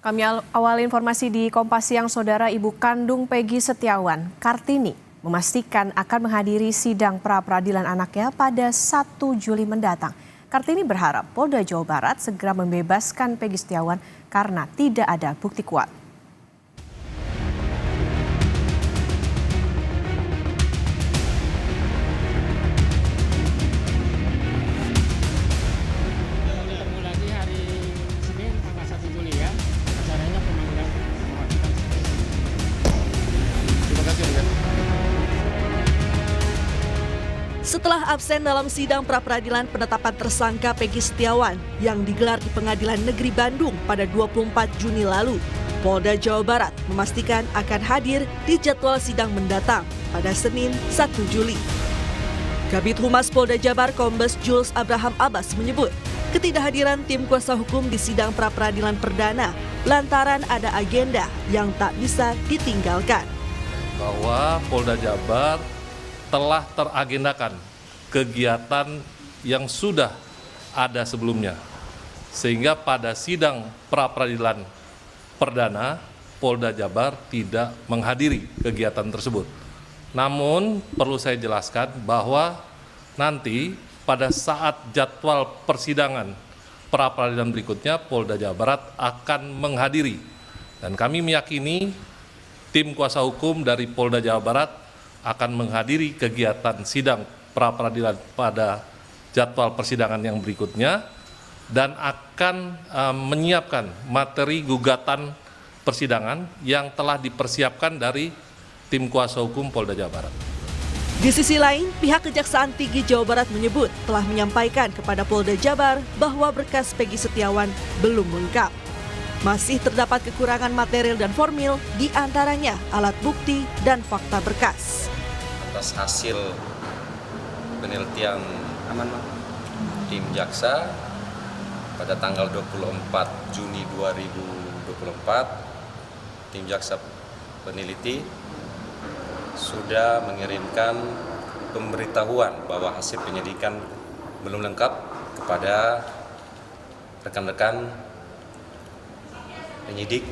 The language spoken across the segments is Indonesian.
Kami awal informasi di Kompas Siang, Saudara. Ibu kandung Peggy Setiawan, Kartini, memastikan akan menghadiri sidang pra-peradilan anaknya pada 1 Juli mendatang. Kartini berharap Polda Jawa Barat segera membebaskan Peggy Setiawan karena tidak ada bukti kuat. Setelah absen dalam sidang pra-peradilan penetapan tersangka Peggy Setiawan yang digelar di Pengadilan Negeri Bandung pada 24 Juni lalu, Polda Jawa Barat memastikan akan hadir di jadwal sidang mendatang pada Senin 1 Juli. Kabid Humas Polda Jabar Kombes Jules Abraham Abbas menyebut ketidakhadiran tim kuasa hukum di sidang pra-peradilan perdana lantaran ada agenda yang tak bisa ditinggalkan. Bahwa Polda Jabar telah teragendakan kegiatan yang sudah ada sebelumnya. Sehingga pada sidang pra-peradilan perdana, Polda Jabar tidak menghadiri kegiatan tersebut. Namun perlu saya jelaskan bahwa nanti pada saat jadwal persidangan pra-peradilan berikutnya, Polda Jawa Barat akan menghadiri. Dan kami meyakini tim kuasa hukum dari Polda Jawa Barat akan menghadiri kegiatan sidang pra-peradilan pada jadwal persidangan yang berikutnya dan akan menyiapkan materi gugatan persidangan yang telah dipersiapkan dari tim kuasa hukum Polda Jawa Barat. Di sisi lain, pihak Kejaksaan Tinggi Jawa Barat menyebut telah menyampaikan kepada Polda Jabar bahwa berkas Peggy Setiawan belum lengkap. Masih terdapat kekurangan material dan formil, di antaranya alat bukti dan fakta berkas. Atas hasil penelitian tim jaksa pada tanggal 24 Juni 2024, tim jaksa peneliti sudah mengirimkan pemberitahuan bahwa hasil penyidikan belum lengkap kepada rekan-rekan penyidik.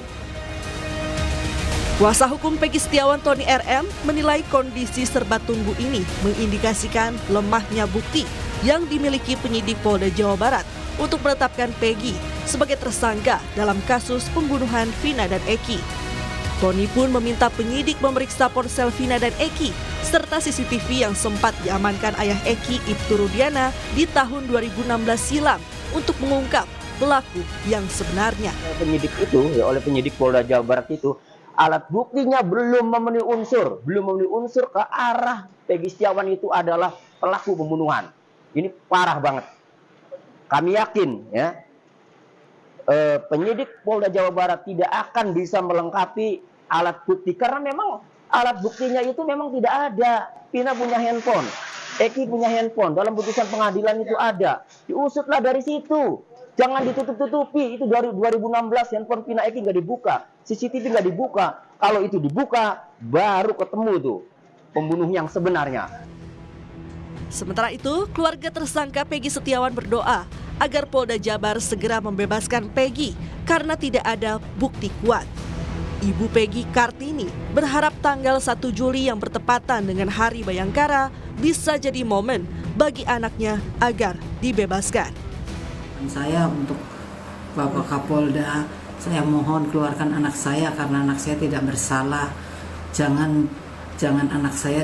Kuasa hukum Peggy Setiawan Tony RM menilai kondisi serba tunggu ini mengindikasikan lemahnya bukti yang dimiliki penyidik Polda Jawa Barat untuk menetapkan Peggy sebagai tersangka dalam kasus pembunuhan Vina dan Eki. Tony pun meminta penyidik memeriksa ponsel Vina dan Eki serta CCTV yang sempat diamankan ayah Eki, Ibtu Rudiana, di tahun 2016 silam untuk mengungkap pelaku yang sebenarnya. Penyidik itu, oleh penyidik Polda Jawa Barat itu, alat buktinya belum memenuhi unsur ke arah Peggy Setiawan itu adalah pelaku pembunuhan. Ini parah banget. Kami yakin ya, penyidik Polda Jawa Barat tidak akan bisa melengkapi alat bukti karena memang alat buktinya itu memang tidak ada. Vina punya handphone, Eki punya handphone, dalam putusan pengadilan itu ada. Diusutlah dari situ. Jangan ditutup-tutupi, itu dari 2016 handphone Vina Eki nggak dibuka, CCTV nggak dibuka. Kalau itu dibuka, baru ketemu tuh pembunuh yang sebenarnya. Sementara itu, keluarga tersangka Peggy Setiawan berdoa agar Polda Jabar segera membebaskan Peggy karena tidak ada bukti kuat. Ibu Peggy, Kartini, berharap tanggal 1 Juli yang bertepatan dengan Hari Bayangkara bisa jadi momen bagi anaknya agar dibebaskan. Saya untuk Bapak Kapolda, saya mohon keluarkan anak saya karena anak saya tidak bersalah. Jangan anak saya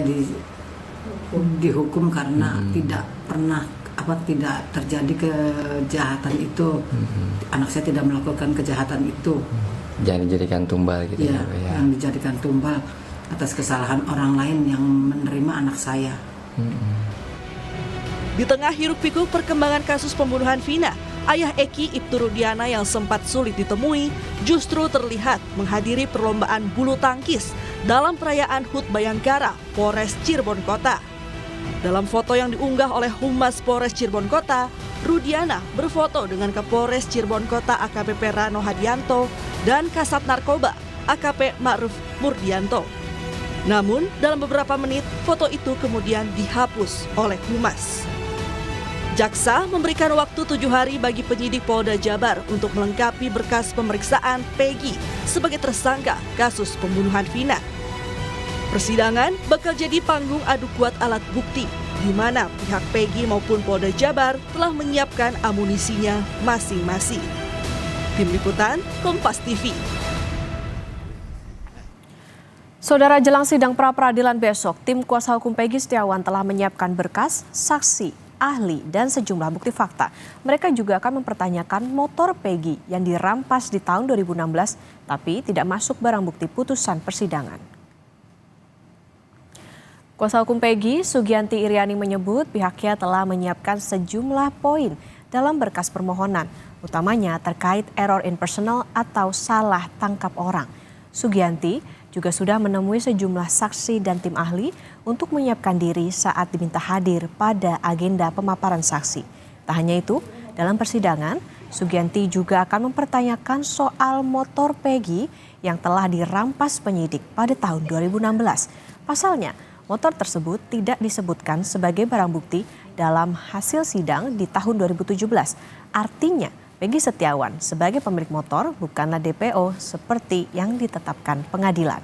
dihukum karena tidak terjadi kejahatan itu. Anak saya tidak melakukan kejahatan itu. Jangan dijadikan tumbal gitu ya. Yang dijadikan tumbal atas kesalahan orang lain yang menerima anak saya. Di tengah hiruk-pikuk perkembangan kasus pembunuhan Vina, ayah Eki, Ibtu Rudiana yang sempat sulit ditemui justru terlihat menghadiri perlombaan bulu tangkis dalam perayaan HUT Bayangkara, Polres Cirebon Kota. Dalam foto yang diunggah oleh Humas Polres Cirebon Kota, Rudiana berfoto dengan Kapolres Cirebon Kota AKBP Rano Hadianto dan Kasat Narkoba AKP Ma'ruf Murdianto. Namun, dalam beberapa menit, foto itu kemudian dihapus oleh Humas. Jaksa memberikan waktu 7 hari bagi penyidik Polda Jabar untuk melengkapi berkas pemeriksaan Peggy sebagai tersangka kasus pembunuhan Vina. Persidangan bakal jadi panggung adu kuat alat bukti, di mana pihak Peggy maupun Polda Jabar telah menyiapkan amunisinya masing-masing. Tim Liputan, Kompas TV. Saudara, jelang sidang pra-peradilan besok, tim kuasa hukum Peggy Setiawan telah menyiapkan berkas, saksi, ahli, dan sejumlah bukti fakta. Mereka juga akan mempertanyakan motor Peggy yang dirampas di tahun 2016, tapi tidak masuk barang bukti putusan persidangan. Kuasa hukum Peggy, Sugianti Iriani, menyebut pihaknya telah menyiapkan sejumlah poin dalam berkas permohonan, utamanya terkait error in personal atau salah tangkap orang. Sugianti juga sudah menemui sejumlah saksi dan tim ahli untuk menyiapkan diri saat diminta hadir pada agenda pemaparan saksi. Tak hanya itu, dalam persidangan, Sugianti juga akan mempertanyakan soal motor Peggy yang telah dirampas penyidik pada tahun 2016. Pasalnya, motor tersebut tidak disebutkan sebagai barang bukti dalam hasil sidang di tahun 2017. Artinya, Peggy Setiawan sebagai pemilik motor bukanlah DPO seperti yang ditetapkan pengadilan.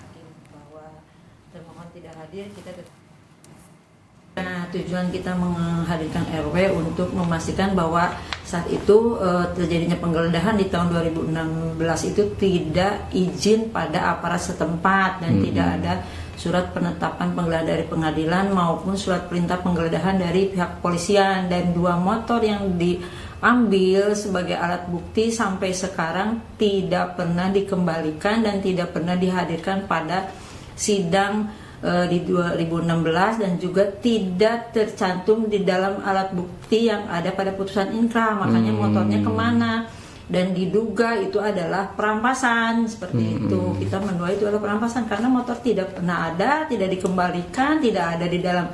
Nah, tujuan kita menghadirkan RW untuk memastikan bahwa saat itu terjadinya penggeledahan di tahun 2016 itu tidak izin pada aparat setempat dan tidak ada surat penetapan penggeledahan dari pengadilan maupun surat perintah penggeledahan dari pihak kepolisian, dan 2 motor yang diambil sebagai alat bukti sampai sekarang tidak pernah dikembalikan dan tidak pernah dihadirkan pada sidang di 2016 dan juga tidak tercantum di dalam alat bukti yang ada pada putusan inkrah. Makanya motornya kemana, dan diduga itu adalah perampasan seperti itu. Kita menduga itu adalah perampasan karena motor tidak pernah ada, tidak dikembalikan, tidak ada di dalam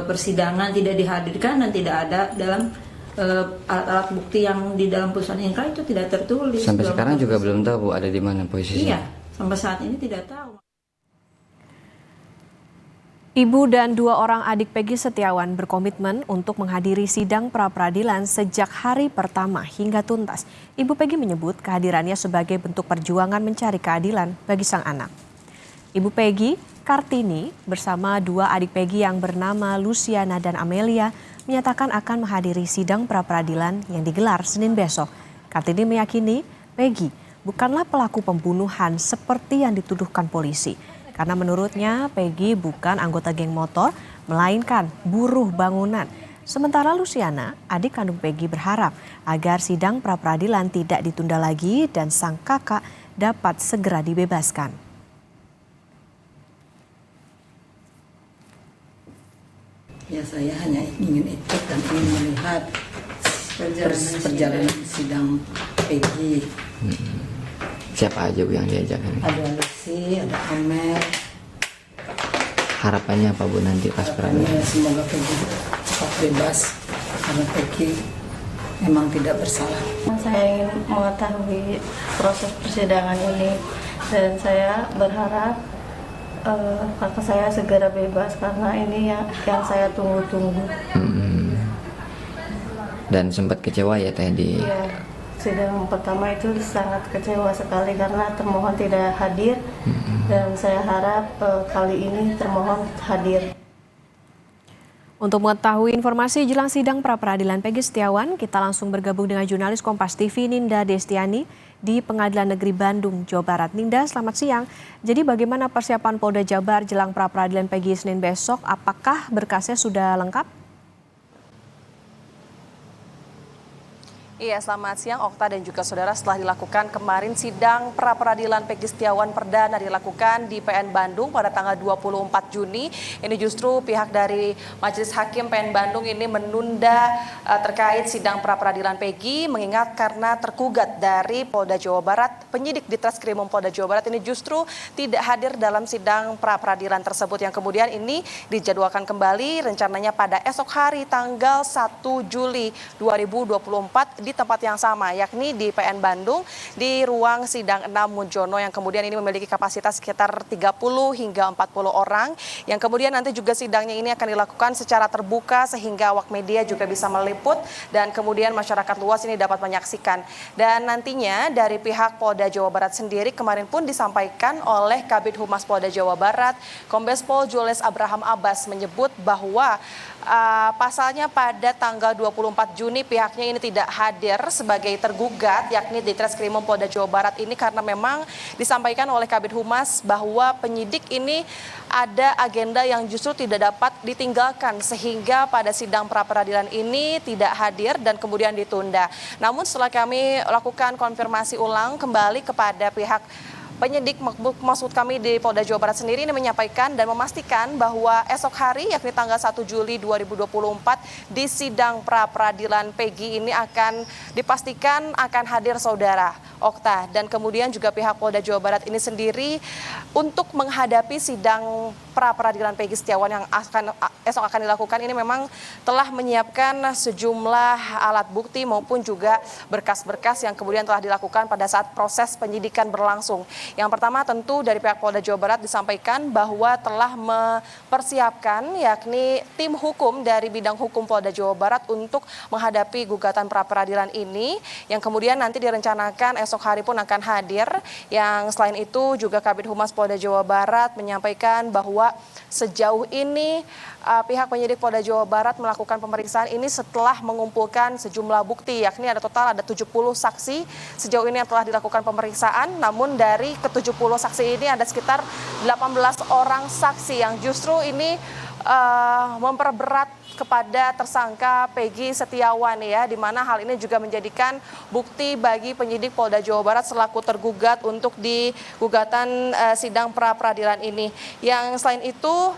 persidangan, tidak dihadirkan, dan tidak ada dalam alat-alat bukti yang di dalam putusan inkrah itu tidak tertulis. Sampai sekarang juga belum tahu Bu ada di mana posisinya. Iya, sampai saat ini tidak tahu. Ibu dan 2 orang adik Peggy Setiawan berkomitmen untuk menghadiri sidang pra-peradilan sejak hari pertama hingga tuntas. Ibu Peggy menyebut kehadirannya sebagai bentuk perjuangan mencari keadilan bagi sang anak. Ibu Peggy, Kartini, bersama 2 adik Peggy yang bernama Luciana dan Amelia menyatakan akan menghadiri sidang pra-peradilan yang digelar Senin besok. Kartini meyakini Peggy bukanlah pelaku pembunuhan seperti yang dituduhkan polisi. Karena menurutnya Peggy bukan anggota geng motor, melainkan buruh bangunan. Sementara Luciana, adik kandung Peggy, berharap agar sidang pra-peradilan tidak ditunda lagi dan sang kakak dapat segera dibebaskan. Ya, saya hanya ingin ikut dan ingin melihat perjalanan sidang Peggy. Siapa aja Bu yang diajakan? Ada Lucy, ada Amel. Harapannya apa Bu nanti pas peradilan? Semoga Peggy cepat bebas karena Peggy memang tidak bersalah. Saya ingin mengetahui proses persidangan ini dan saya berharap kakak saya segera bebas karena ini yang saya tunggu-tunggu. Dan sempat kecewa ya tadi? Iya, sidang pertama itu sangat kecewa sekali karena termohon tidak hadir dan saya harap kali ini termohon hadir. Untuk mengetahui informasi jelang sidang pra-peradilan Peggy Setiawan, kita langsung bergabung dengan jurnalis Kompas TV Ninda Destiani di Pengadilan Negeri Bandung, Jawa Barat. Ninda, selamat siang. Jadi bagaimana persiapan Polda Jabar jelang pra-peradilan Peggy Senin besok? Apakah berkasnya sudah lengkap? Iya, selamat siang Okta dan juga saudara. Setelah dilakukan kemarin sidang pra-peradilan Peggy Setiawan perdana dilakukan di PN Bandung pada tanggal 24 Juni. Ini justru pihak dari Majelis Hakim PN Bandung ini menunda terkait sidang pra-peradilan Peggy, mengingat karena tergugat dari Polda Jawa Barat, penyidik di Treskrimum Polda Jawa Barat ini justru tidak hadir dalam sidang pra-peradilan tersebut, yang kemudian ini dijadwalkan kembali rencananya pada esok hari tanggal 1 Juli 2024 di tempat yang sama, yakni di PN Bandung di ruang sidang 6 Mujono yang kemudian ini memiliki kapasitas sekitar 30 hingga 40 orang, yang kemudian nanti juga sidangnya ini akan dilakukan secara terbuka sehingga awak media juga bisa meliput dan kemudian masyarakat luas ini dapat menyaksikan. Dan nantinya dari pihak Polda Jawa Barat sendiri kemarin pun disampaikan oleh Kabid Humas Polda Jawa Barat, Kombes Pol Jules Abraham Abbas menyebut bahwa pasalnya pada tanggal 24 Juni pihaknya ini tidak hadir sebagai tergugat, yakni di Treskrimum Polda Jawa Barat ini karena memang disampaikan oleh Kabid Humas bahwa penyidik ini ada agenda yang justru tidak dapat ditinggalkan sehingga pada sidang pra-peradilan ini tidak hadir dan kemudian ditunda. Namun setelah kami lakukan konfirmasi ulang kembali kepada pihak penyidik, maksud kami di Polda Jawa Barat sendiri ini menyampaikan dan memastikan bahwa esok hari yakni tanggal 1 Juli 2024 di sidang pra-peradilan Peggy ini akan dipastikan akan hadir saudara Okta, dan kemudian juga pihak Polda Jawa Barat ini sendiri untuk menghadapi sidang pra-peradilan Peggy Setiawan yang esok akan dilakukan ini memang telah menyiapkan sejumlah alat bukti maupun juga berkas-berkas yang kemudian telah dilakukan pada saat proses penyidikan berlangsung. Yang pertama tentu dari pihak Polda Jawa Barat disampaikan bahwa telah mempersiapkan yakni tim hukum dari bidang hukum Polda Jawa Barat untuk menghadapi gugatan pra-peradilan ini yang kemudian nanti direncanakan esok hari pun akan hadir. Yang selain itu juga Kabid Humas Polda Jawa Barat menyampaikan bahwa sejauh ini pihak penyidik Polda Jawa Barat melakukan pemeriksaan ini setelah mengumpulkan sejumlah bukti, yakni ada total 70 saksi sejauh ini yang telah dilakukan pemeriksaan. Namun dari ke-70 saksi ini ada sekitar 18 orang saksi yang justru ini memperberat kepada tersangka Peggy Setiawan ya, di mana hal ini juga menjadikan bukti bagi penyidik Polda Jawa Barat selaku tergugat untuk di gugatan sidang pra-peradilan ini. Yang selain itu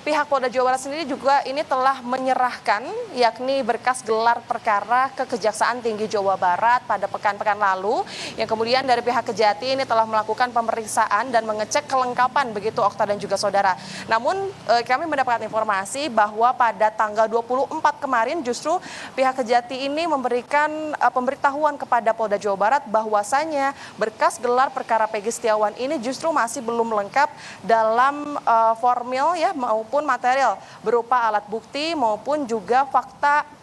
pihak Polda Jawa Barat sendiri juga ini telah menyerahkan yakni berkas gelar perkara ke Kejaksaan Tinggi Jawa Barat pada pekan-pekan lalu, yang kemudian dari pihak Kejati ini telah melakukan pemeriksaan dan mengecek kelengkapan begitu Okta dan juga saudara. Namun kami mendapatkan informasi bahwa pada tanggal 24 kemarin justru pihak Kejati ini memberikan pemberitahuan kepada Polda Jawa Barat bahwasanya berkas gelar perkara Peggy Setiawan ini justru masih belum lengkap dalam formil ya maupun material berupa alat bukti maupun juga fakta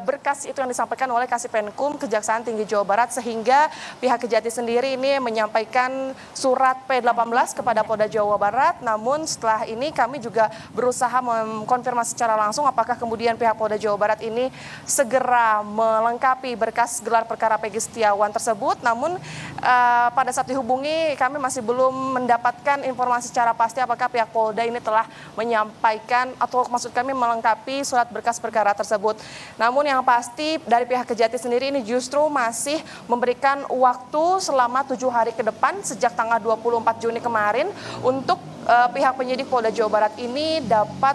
berkas itu yang disampaikan oleh Kasipenkum Kejaksaan Tinggi Jawa Barat, sehingga pihak Kejati sendiri ini menyampaikan surat P18 kepada Polda Jawa Barat. Namun setelah ini kami juga berusaha mengkonfirmasi secara langsung apakah kemudian pihak Polda Jawa Barat ini segera melengkapi berkas gelar perkara Peggy Setiawan tersebut. Namun pada saat dihubungi kami masih belum mendapatkan informasi secara pasti apakah pihak Polda ini telah menyampaikan atau maksud kami melengkapi surat berkas perkara tersebut. Namun yang pasti dari pihak Kejati sendiri ini justru masih memberikan waktu selama 7 hari ke depan sejak tanggal 24 Juni kemarin untuk pihak penyidik Polda Jawa Barat ini dapat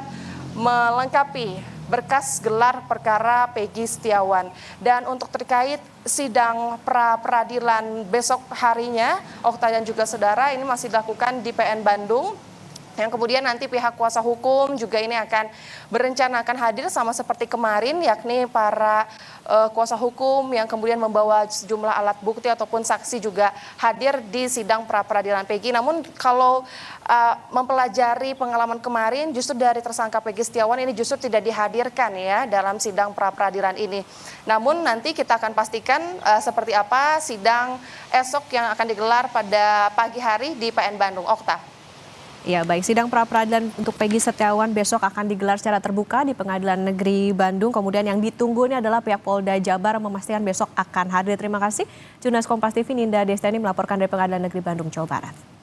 melengkapi berkas gelar perkara Peggy Setiawan. Dan untuk terkait sidang pra-peradilan besok harinya, Okta dan juga saudara, ini masih dilakukan di PN Bandung. Yang kemudian nanti pihak kuasa hukum juga ini akan berencana akan hadir sama seperti kemarin, yakni para kuasa hukum yang kemudian membawa sejumlah alat bukti ataupun saksi juga hadir di sidang pra-peradilan Peggy. Namun kalau mempelajari pengalaman kemarin, justru dari tersangka Peggy Setiawan ini justru tidak dihadirkan ya dalam sidang pra-peradilan ini. Namun nanti kita akan pastikan seperti apa sidang esok yang akan digelar pada pagi hari di PN Bandung. Okta. Ya baik, sidang pra-peradilan untuk Peggy Setiawan besok akan digelar secara terbuka di Pengadilan Negeri Bandung. Kemudian yang ditunggu ini adalah pihak Polda Jabar memastikan besok akan hadir. Terima kasih. Jurnalis Kompas TV Ninda Destani melaporkan dari Pengadilan Negeri Bandung, Jawa Barat.